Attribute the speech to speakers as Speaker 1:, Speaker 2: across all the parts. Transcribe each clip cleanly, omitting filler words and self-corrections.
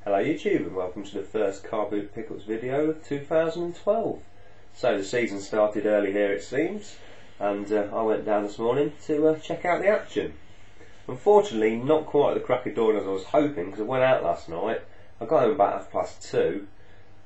Speaker 1: Hello YouTube and welcome to the first Carboot Pickups video of 2012. So the season started early here it seems, and I went down this morning to check out the action. Unfortunately not quite at the crack of dawn as I was hoping, because I went out last night. I got home about 2:30.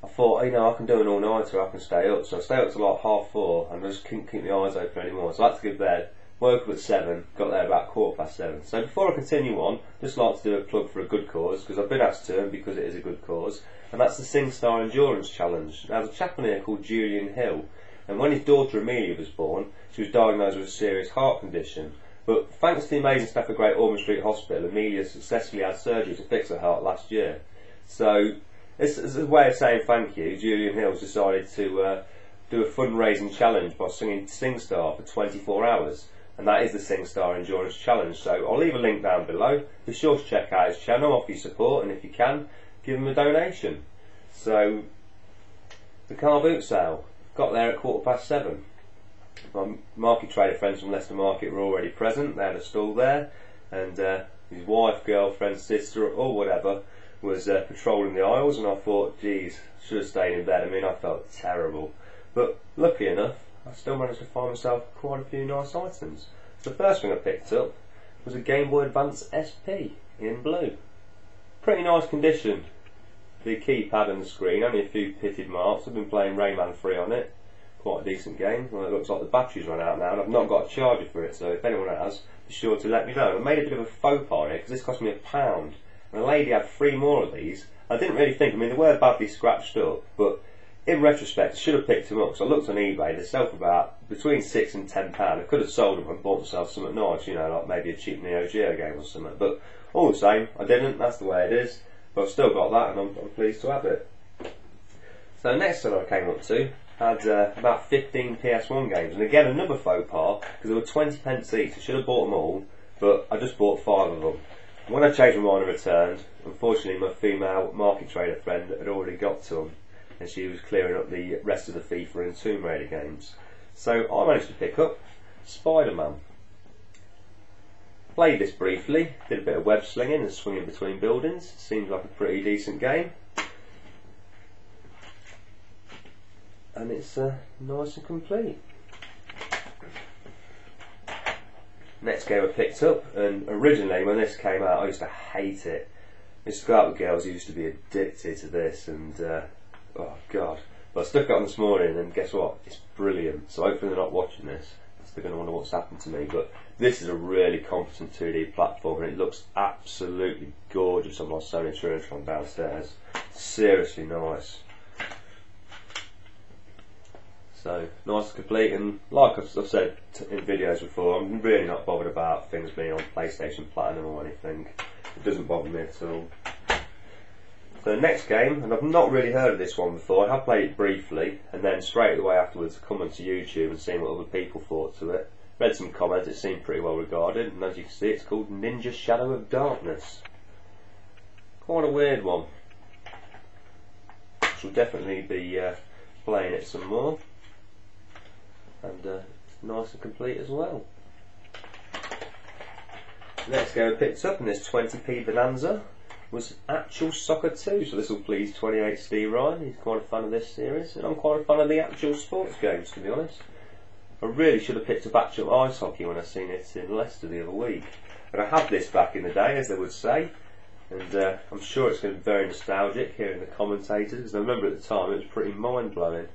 Speaker 1: I thought, you know, I can do an all-nighter, I can stay up. So I stayed up till like 4:30 and I just couldn't keep my eyes open anymore. So I had to go to bed, woke up at 7, got there about 7:15. So before I continue on, just like to do a plug for a good cause, because I've been asked to and because it is a good cause, and that's the SingStar Endurance Challenge. Now there's a chap on here called Julian Hill, and when his daughter Amelia was born, she was diagnosed with a serious heart condition. But thanks to the amazing staff at Great Ormond Street Hospital, Amelia successfully had surgery to fix her heart last year. So it's a way of saying thank you. Julian Hill's decided to do a fundraising challenge by singing SingStar for 24 hours. And that is the SingStar Endurance Challenge. So I'll leave a link down below. Be sure to check out his channel, offer your support, and if you can, give him a donation. So the car boot sale got there at 7:15. My market trader friends from Leicester Market were already present. They had a stall there, and his wife, girlfriend, sister, or whatever was patrolling the aisles. And I thought, geez, should have stayed in bed. I mean, I felt terrible, but lucky enough, I still managed to find myself quite a few nice items. The first thing I picked up was a Game Boy Advance SP in blue. Pretty nice condition. The keypad and the screen, only a few pitted marks. I've been playing Rayman 3 on it. Quite a decent game. Well, it looks like the battery's run out now and I've not got a charger for it, so if anyone has, be sure to let me know. I made a bit of a faux pas here because this cost me £1 and a lady had 3 more of these. I didn't really think, I mean they were badly scratched up, but in retrospect, I should have picked them up because I looked on eBay. They sell for about between £6 and £10. I could have sold them and bought myself something nice, you know, like maybe a cheap Neo Geo game or something. But all the same, I didn't. That's the way it is. But I've still got that, and I'm pleased to have it. So the next one I came up to had about 15 PS1 games, and again another faux pas because they were 20p each. I should have bought them all, but I just bought 5 of them. And when I changed my mind and returned, unfortunately my female market trader friend had already got to them, and she was clearing up the rest of the FIFA and Tomb Raider games. So I managed to pick up Spider-Man. Played this briefly, did a bit of web slinging and swinging between buildings. Seems like a pretty decent game. And it's nice and complete. Next game I picked up, and originally when this came out I used to hate it. I used to go out with girls who used to be addicted to this, and oh god. But I stuck it on this morning and guess what? It's brilliant. So hopefully they're not watching this. They're going to wonder what's happened to me. But this is a really competent 2D platform and it looks absolutely gorgeous on my Sony Trinitron downstairs. Seriously nice. So nice and complete, and like I've said in videos before, I'm really not bothered about things being on PlayStation Platinum or anything. It doesn't bother me at all. So the next game, and I've not really heard of this one before, I have played it briefly and then straight away afterwards come onto YouTube and seen what other people thought to it. Read some comments, it seemed pretty well regarded, and as you can see it's called Ninja Shadow of Darkness. Quite a weird one. Shall definitely be playing it some more, and it's nice and complete as well. Next game I picked up in this 20p Bonanza was Actual Soccer 2, so this will please 28 Steve Ryan. He's quite a fan of this series, and I'm quite a fan of the actual sports games, to be honest. I really should have picked up Actual Ice Hockey when I seen it in Leicester the other week, and I had this back in the day, as they would say, and I'm sure it's going to be very nostalgic hearing the commentators, because I remember at the time it was pretty mind-blowing.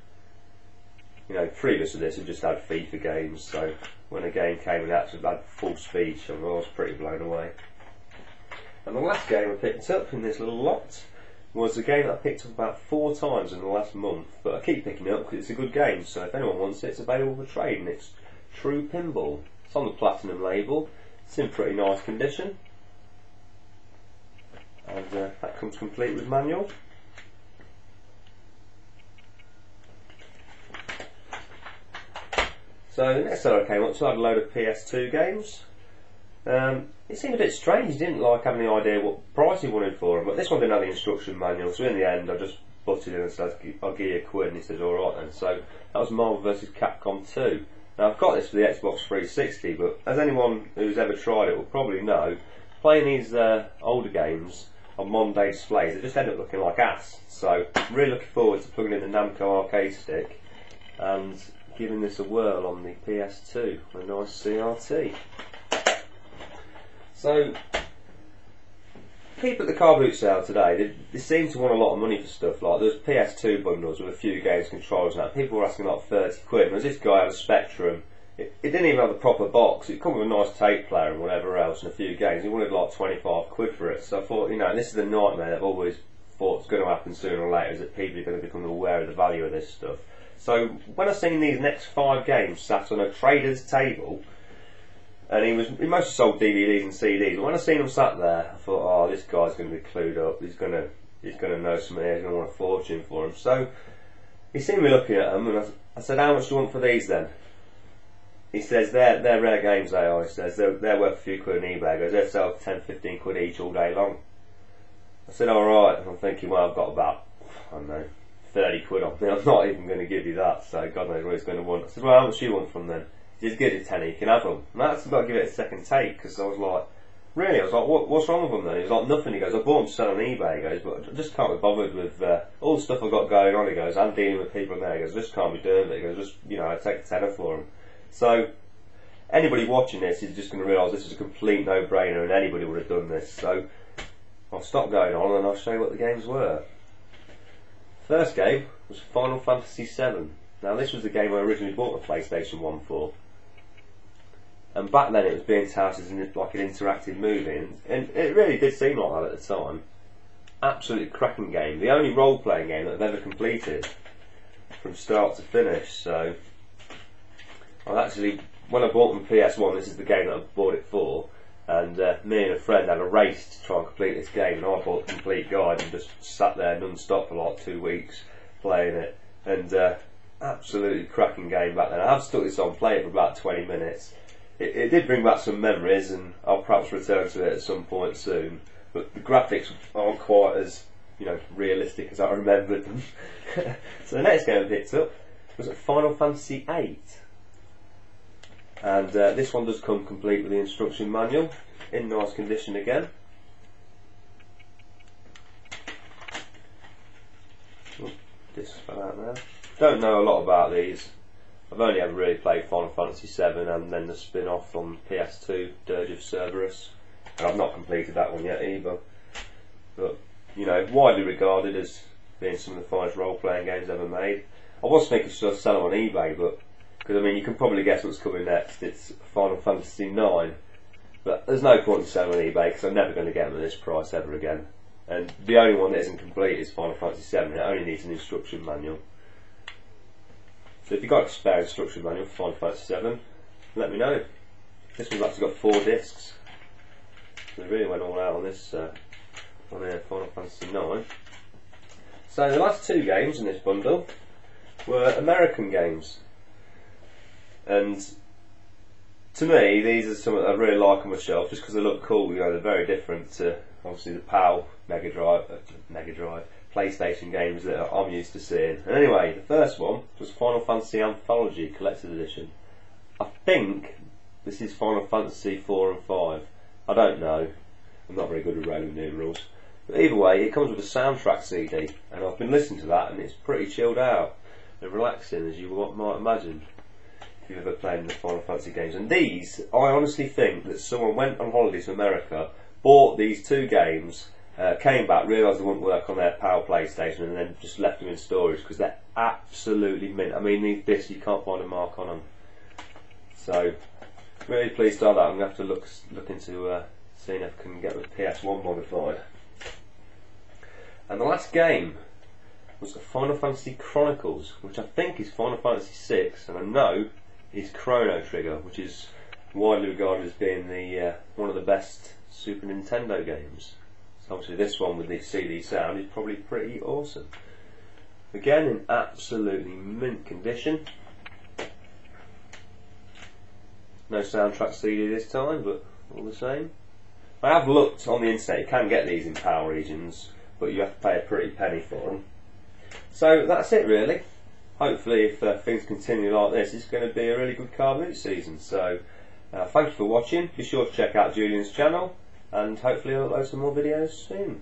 Speaker 1: You know, previous to this we just had FIFA games, so when a game came and actually had full speech, I was pretty blown away. And the last game I picked up in this little lot was a game that I picked up about 4 times in the last month, but I keep picking it up because it's a good game, so if anyone wants it, it's available for trade, and it's True Pinball. It's on the Platinum label, it's in pretty nice condition, and that comes complete with manual. So the next time I came up to, I had a load of PS2 games. It seemed a bit strange, he didn't like have any idea what price he wanted for them, but this one didn't have the instruction manual, so in the end I just butted in and said I'll give you £1, and he says alright then. So that was Marvel vs Capcom 2. Now I've got this for the Xbox 360, but as anyone who's ever tried it will probably know, playing these older games, I on Monday displays, they just end up looking like ass. So really looking forward to plugging in the Namco arcade stick and giving this a whirl on the PS2 with a nice CRT. So people at the Carboot sale today, they seem to want a lot of money for stuff. Like there's PS2 bundles with a few games controllers and that. People were asking like 30 quid, and this guy had a Spectrum. It didn't even have the proper box. It come with a nice tape player and whatever else and a few games. He wanted like 25 quid for it. So I thought, you know, this is the nightmare that I've always thought is going to happen sooner or later, is that people are going to become aware of the value of this stuff. So when I seen these next 5 games sat on a trader's table, and he mostly sold DVDs and CDs. But when I seen him sat there, I thought, oh, this guy's going to be clued up. He's going to know something here. He's going to want a fortune for him. So he seen me looking at them, and I said, how much do you want for these then? He says, they're rare games, they are. He says, they're worth a few quid on eBay. He goes, they sell 10, 15 quid each all day long. I said, alright. And I'm thinking, well, I've got about, I don't know, 30 quid on me. I'm not even going to give you that, so God knows what he's going to want. I said, well, how much do you want from them? He's good at 10, you can have them. And that's got to give it a second take, because I was like, really? I was like, what's wrong with them then? He was like, nothing. He goes, I bought them to sell on eBay. He goes, but I just can't be bothered with all the stuff I've got going on. He goes, I'm dealing with people in there. He goes, I just can't be doing it. He goes, just, you know, I take a tenner for them. So anybody watching this is just going to realise this is a complete no-brainer, and anybody would have done this. So I'll stop going on and I'll show you what the games were. First game was Final Fantasy VII. Now this was the game I originally bought the PlayStation 1 for. And back then it was being touted as like an interactive movie, and it really did seem like that at the time. Absolutely cracking game. The only role-playing game that I've ever completed from start to finish. So I've actually, when I bought my PS1, this is the game that I bought it for, and me and a friend had a race to try and complete this game, and I bought the complete guide and just sat there non-stop for like 2 weeks playing it. And absolutely cracking game back then. I have stuck this on, play it for about 20 minutes. It did bring back some memories, and I'll perhaps return to it at some point soon. But the graphics aren't quite as, you know, realistic as I remembered them. So the next game I picked up was Final Fantasy VIII, and this one does come complete with the instruction manual in nice condition again. Oh, this fell out now. Don't know a lot about these. I've only ever really played Final Fantasy VII and then the spin-off on PS2, Dirge of Cerberus, and I've not completed that one yet either. But, you know, widely regarded as being some of the finest role-playing games ever made. I was thinking to sell them on eBay, but, because I mean, you can probably guess what's coming next. It's Final Fantasy IX, but there's no point in selling on eBay because I'm never going to get them at this price ever again. And the only one that isn't complete is Final Fantasy VII. It only needs an instruction manual. So if you've got a spare instruction manual for Final Fantasy VII, let me know. This one's actually got 4 discs. So they really went all out on this, on Final Fantasy IX. So the last 2 games in this bundle were American games. And to me, these are some that I really like on my shelf just because they look cool. You know, they're very different to obviously the PAL Mega Drive, PlayStation games that I'm used to seeing. And anyway, the first one was Final Fantasy Anthology Collector's Edition. I think this is Final Fantasy 4 and 5. I don't know. I'm not very good with Roman numerals. But either way, it comes with a soundtrack CD, and I've been listening to that, and it's pretty chilled out and relaxing, as you might imagine if you've ever played in the Final Fantasy games. And these, I honestly think that someone went on holiday to America, bought these 2 games, came back, realised they wouldn't work on their PAL PlayStation, and then just left them in storage because they're absolutely mint. I mean, these discs, you can't find a mark on them. So, really pleased to have that. I'm going to have to look into seeing if I can get the PS1 modified. And the last game was Final Fantasy Chronicles, which I think is Final Fantasy VI, and I know is Chrono Trigger, which is widely regarded as being the one of the best Super Nintendo games. So obviously this one with the CD sound is probably pretty awesome. Again, in absolutely mint condition. No soundtrack CD this time, but all the same. I have looked on the internet, you can get these in PAL regions, but you have to pay a pretty penny for them. So that's it really. Hopefully if things continue like this, it's going to be a really good Carboot season. So thank you for watching. Be sure to check out Julian's channel, and hopefully I'll upload some more videos soon.